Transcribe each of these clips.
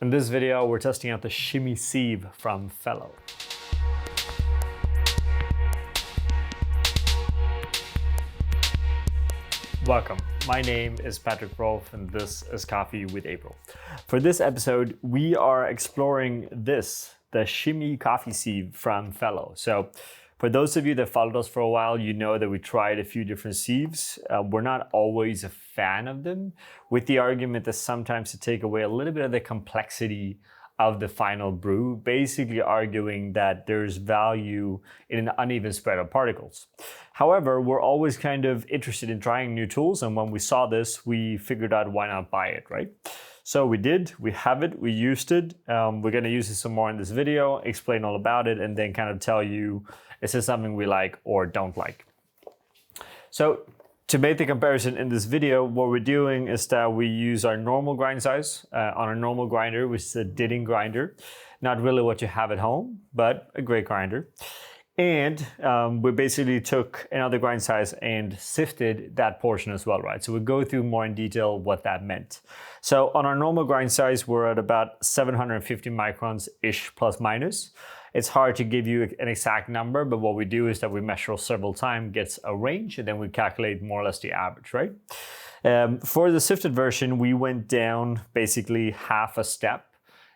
In this video, we're testing out the Shimmy Sieve from Fellow. Welcome, my name is Patrick Rolfe and this is Coffee with April. For this episode, we are exploring the Shimmy Coffee Sieve from Fellow. So for those of you that followed us for a while, you know that we tried a few different sieves. We're not always a fan of them, with the argument that sometimes to take away a little bit of the complexity of the final brew, basically arguing that there's value in an uneven spread of particles. However, we're always kind of interested in trying new tools, and when we saw this, we figured out why not buy it, right? So we did, we have it, we used it. We're gonna use it some more in this video, explain all about it, and then kind of tell you, is this something we like or don't like? So to make the comparison in this video, what we're doing is that we use our normal grind size on a normal grinder, which is a Ditting grinder. Not really what you have at home, but a great grinder. And we basically took another grind size and sifted that portion as well, right? So we'll go through more in detail what that meant. So on our normal grind size, we're at about 750 microns-ish plus minus. It's hard to give you an exact number, but what we do is that we measure several times, gets a range, and then we calculate more or less the average, right? For the sifted version, we went down basically half a step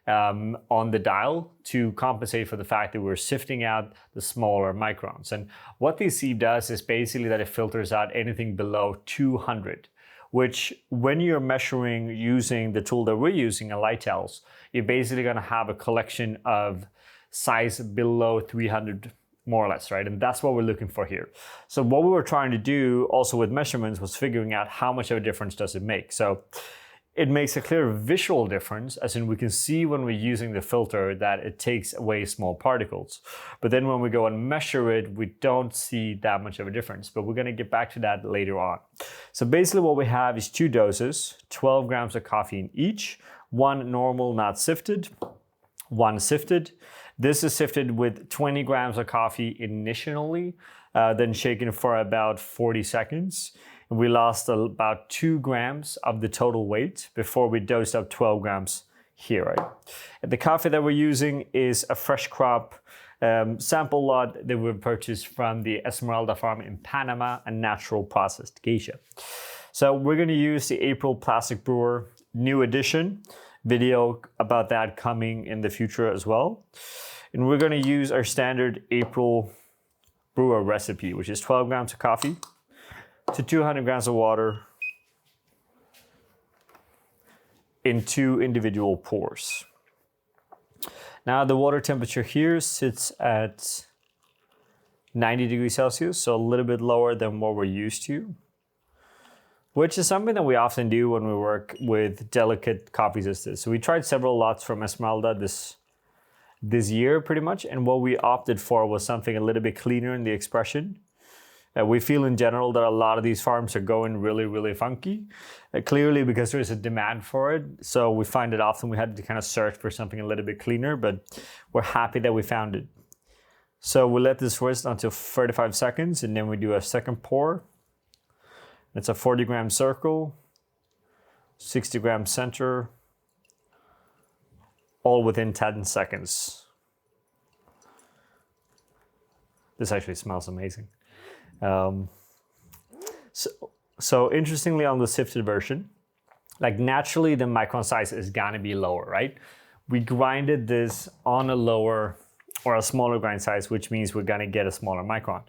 on the dial to compensate for the fact that we're sifting out the smaller microns. And what this sieve does is basically that it filters out anything below 200, which when you're measuring using the tool that we're using, a Lighthouse, you're basically gonna have a collection of size below 300 more or less, right? And that's what we're looking for here. So what we were trying to do also with measurements was figuring out how much of a difference does it make. So it makes a clear visual difference, as in we can see when we're using the filter that it takes away small particles. But then when we go and measure it, we don't see that much of a difference, but we're gonna get back to that later on. So basically what we have is 2 doses, 12 grams of coffee in each, 1 normal, not sifted, 1 sifted. This is sifted with 20 grams of coffee initially, then shaken for about 40 seconds. And we lost about 2 grams of the total weight before we dosed up 12 grams here, right? And the coffee that we're using is a fresh crop sample lot that we purchased from the Esmeralda farm in Panama, a natural processed geisha. So we're gonna use the April Plastic Brewer new edition. Video about that coming in the future as well. And we're gonna use our standard April brewer recipe, which is 12 grams of coffee to 200 grams of water in 2 individual pours. Now the water temperature here sits at 90 degrees Celsius, so a little bit lower than what we're used to, which is something that we often do when we work with delicate coffees as this. So we tried several lots from Esmeralda this year pretty much, and what we opted for was something a little bit cleaner in the expression. We feel in general that a lot of these farms are going really, really funky, clearly because there is a demand for it. So we find that often we had to kind of search for something a little bit cleaner, but we're happy that we found it. So we let this rest until 35 seconds, and then we do a second pour. It's a 40 gram circle, 60 gram center, all within 10 seconds. This actually smells amazing. So interestingly on the sifted version, like naturally the micron size is gonna be lower, right? We grinded this on a lower or a smaller grind size, which means we're gonna get a smaller micron.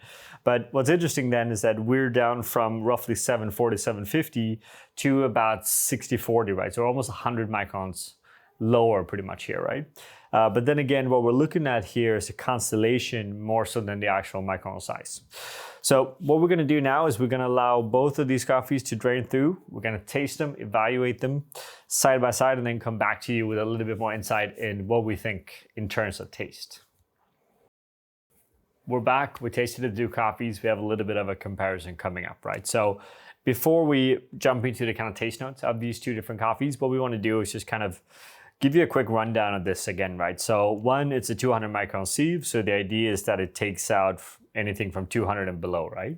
But what's interesting then is that we're down from roughly 740, 750 to about 60-40, right? So almost 100 microns lower pretty much here, right? But then again, what we're looking at here is a constellation more so than the actual micron size. So what we're gonna do now is we're gonna allow both of these coffees to drain through. We're gonna taste them, evaluate them side by side, and then come back to you with a little bit more insight in what we think in terms of taste. We're back, we tasted the 2 coffees. We have a little bit of a comparison coming up, right? So before we jump into the kind of taste notes of these 2 different coffees, what we wanna do is just kind of give you a quick rundown of this again, right? So one, it's a 200 micron sieve. So the idea is that it takes out anything from 200 and below, right?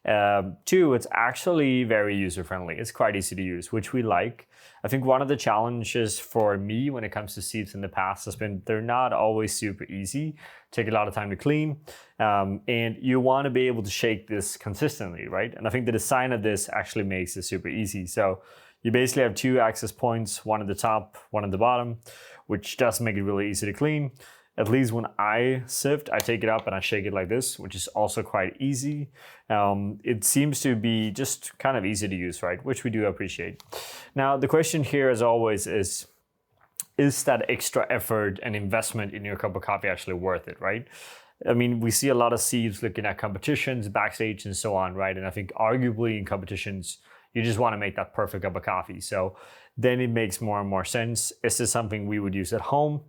Two, it's actually very user-friendly. It's quite easy to use, which we like. I think one of the challenges for me when it comes to sieves in the past has been they're not always super easy, take a lot of time to clean, and you want to be able to shake this consistently, right? And I think the design of this actually makes it super easy. So you basically have two access points, one at the top, one at the bottom, which does make it really easy to clean. At least when I sift, I take it up and I shake it like this, which is also quite easy. It seems to be just kind of easy to use, right? Which we do appreciate. Now, the question here, as always, is that extra effort and investment in your cup of coffee actually worth it, right? I mean, we see a lot of sieves looking at competitions, backstage, and so on, right? And I think arguably in competitions, you just want to make that perfect cup of coffee. So then it makes more and more sense. Is this something we would use at home?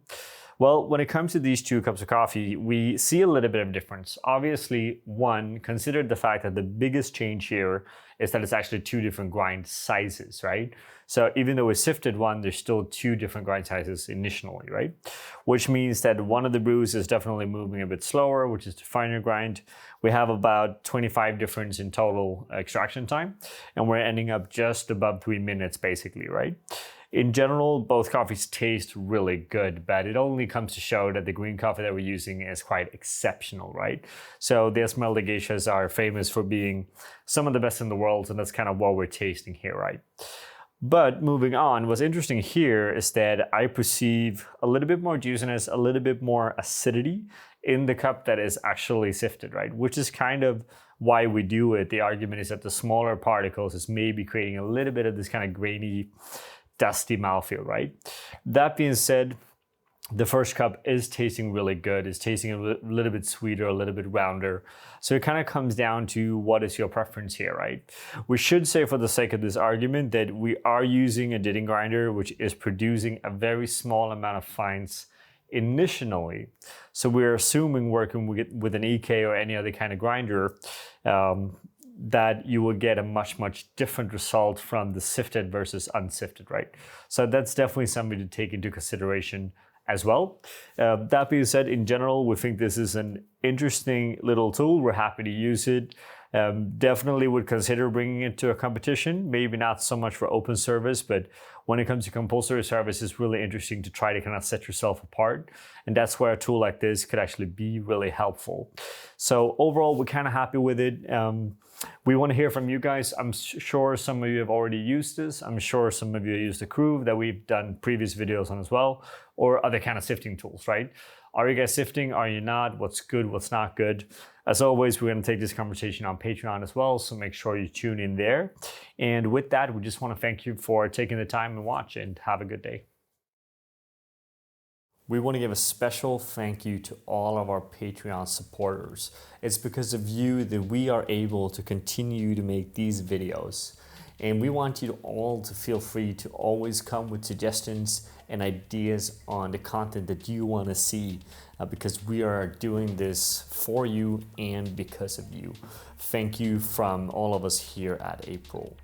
Well, when it comes to these two cups of coffee, we see a little bit of difference. Obviously, one, consider the fact that the biggest change here is that it's actually two different grind sizes, right? So even though we sifted one, there's still two different grind sizes initially, right? Which means that one of the brews is definitely moving a bit slower, which is the finer grind. We have about 25 difference in total extraction time, and we're ending up just above 3 minutes basically, right? In general, both coffees taste really good, but it only comes to show that the green coffee that we're using is quite exceptional, right? So the Esmeralda geishas are famous for being some of the best in the world, and that's kind of what we're tasting here, right? But moving on, what's interesting here is that I perceive a little bit more juiciness, a little bit more acidity in the cup that is actually sifted, right? Which is kind of why we do it. The argument is that the smaller particles is maybe creating a little bit of this kind of grainy, dusty mouthfeel, right? That being said, the first cup is tasting really good. It's tasting a little bit sweeter, a little bit rounder. So it kind of comes down to what is your preference here, right? We should say for the sake of this argument that we are using a Ditting grinder, which is producing a very small amount of fines initially. So we're assuming working with an EK or any other kind of grinder, that you will get a much, much different result from the sifted versus unsifted, right? So that's definitely something to take into consideration as well. That being said, in general, we think this is an interesting little tool. We're happy to use it. Definitely would consider bringing it to a competition, maybe not so much for open service, but when it comes to compulsory service, it's really interesting to try to kind of set yourself apart. And that's where a tool like this could actually be really helpful. So overall, we're kind of happy with it. We want to hear from you guys. I'm sure some of you have already used this. I'm sure some of you use the Crew that we've done previous videos on as well, or other kind of sifting tools, right? Are you guys sifting? Are you not? What's good? What's not good? As always, we're going to take this conversation on Patreon as well, so make sure you tune in there. And with that, we just want to thank you for taking the time and watch, and have a good day. We want to give a special thank you to all of our Patreon supporters. It's because of you that we are able to continue to make these videos. And we want you all to feel free to always come with suggestions and ideas on the content that you want to see, because we are doing this for you and because of you. Thank you from all of us here at April.